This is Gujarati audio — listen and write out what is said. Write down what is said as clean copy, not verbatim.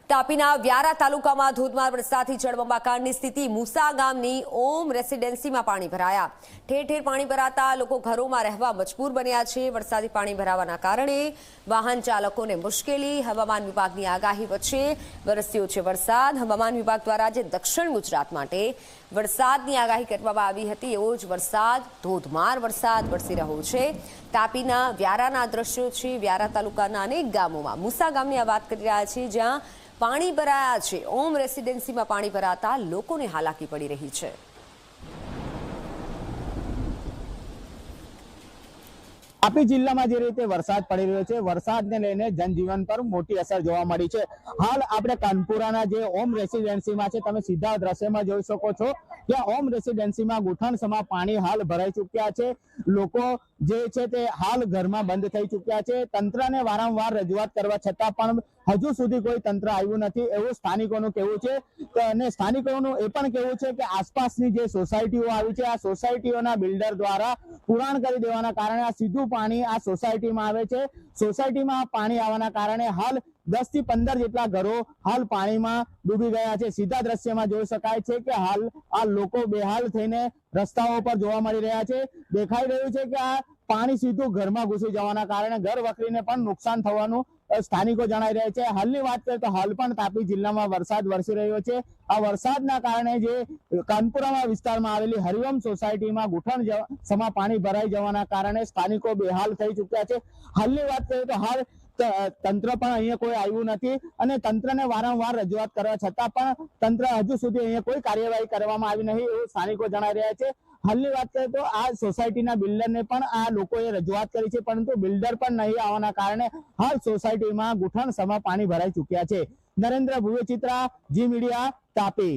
તાપીના વ્યારા તાલુકામાં ધોધમાર વરસાદથી જળબંબાકારની સ્થિતિ। મુસા ગામની ઓમ રેસિડેન્સીમાં પાણી ભરાયા। ઠેર ઠેર પાણી ભરાતા લોકો ઘરોમાં રહેવા મજબૂર બન્યા છે। વરસાદી પાણી ભરાવાના કારણે વાહન ચાલકોને મુશ્કેલી। હવામાન વિભાગની આગાહી વચ્ચે વરસ્યો છે વરસાદ। હવામાન વિભાગ દ્વારા આજે દક્ષિણ ગુજરાત માટે વરસાદની આગાહી કરવામાં આવી હતી, એવો જ વરસાદ, ધોધમાર વરસાદ વરસી રહ્યો છે। તાપીના વ્યારાના દ્રશ્યો છે। વ્યારા તાલુકાના અનેક ગામોમાં મુસા ગામની આ વાત કરી રહ્યા છીએ, જ્યાં પાણી ભરાયા છે। ઓમ રેસિડેન્સીમાં પાણી ભરાતા લોકોને હાલાકી પડી રહી છે। તાપી જિલ્લામાં જે રીતે વરસાદ પડી રહ્યો છે, વરસાદને લઈને જનજીવન પર મોટી અસર જોવા મળી છે। હાલ આપણે કાનપુરાના જે ઓમ રેસિડેન્સીમાં છે, તમે સીધા દ્રશ્યમાં જોઈ શકો છો કે ઓમ રેસિડેન્સીમાં ગુઠણસમાં પાણી હાલ ભરાઈ ચૂક્યા છે। લોકો જે છે તે હાલ ઘરમાં બંધ થઈ ચૂક્યા છે। તંત્રને વારંવાર રજૂઆત કરવા છતાં પણ હજુ સુધી કોઈ તંત્ર આવ્યું નથી, એવું સ્થાનિકોનું કહેવું છે। અને સ્થાનિકોનું એ પણ કહેવું છે કે આસપાસની જે સોસાયટીઓ આવી છે, આ સોસાયટીઓના બિલ્ડર દ્વારા પુરાણ કરી દેવાના કારણે આ સીધું પાણી આ સોસાયટીમાં આવે છે। સોસાયટીમાં પાણી આવવાના કારણે હાલ 10 થી 15 જેટલા ઘરો હાલ પાણીમાં ડૂબી ગયા છે। સીધા દ્રશ્યમાં જોઈ શકાય છે કે હાલ આ લોકો બેહાલ થઈને રસ્તાઓ પર જોવા મળી રહ્યા છે। દેખાઈ રહ્યું છે કે આ પાણી સીધું ઘરમાં ઘૂસી જવાના કારણે ઘર વકરીને પણ નુકસાન થવાનું સ્થાનિકો જણાઈ રહ્યા છે। હાલની વાત કરીએ તો હાલ પણ તાપી જિલ્લામાં વરસાદ વરસી રહ્યો છે। આ વરસાદના કારણે જે કાનપુરા વિસ્તારમાં આવેલી હરિઓમ સોસાયટીમાં ગુઠણ સમા પાણી ભરાઈ જવાના કારણે સ્થાનિકો બેહાલ થઈ ચૂક્યા છે। હાલની વાત કરીએ તો હાલ તંત્ર પણ અહીંયા કોઈ આવ્યું નથી અને તંત્રને વારંવાર રજૂઆત કરવા છતાં પણ તંત્ર હજુ સુધી અહીંયા કોઈ કાર્યવાહી કરવામાં આવી નહીં, એવું સ્થાનિકો જણાઈ રહ્યા છે। હાલની વાત કરીએ તો આ સોસાયટીના બિલ્ડરને પણ આ લોકોએ રજૂઆત કરી છે, પરંતુ બિલ્ડર પણ નહીં આવવાના કારણે હાલ સોસાયટીમાં ગુઠણ સમા પાણી ભરાઈ ચૂક્યા છે। નરેન્દ્ર ભુવે ચિત્રા, જી મીડિયા, તાપી।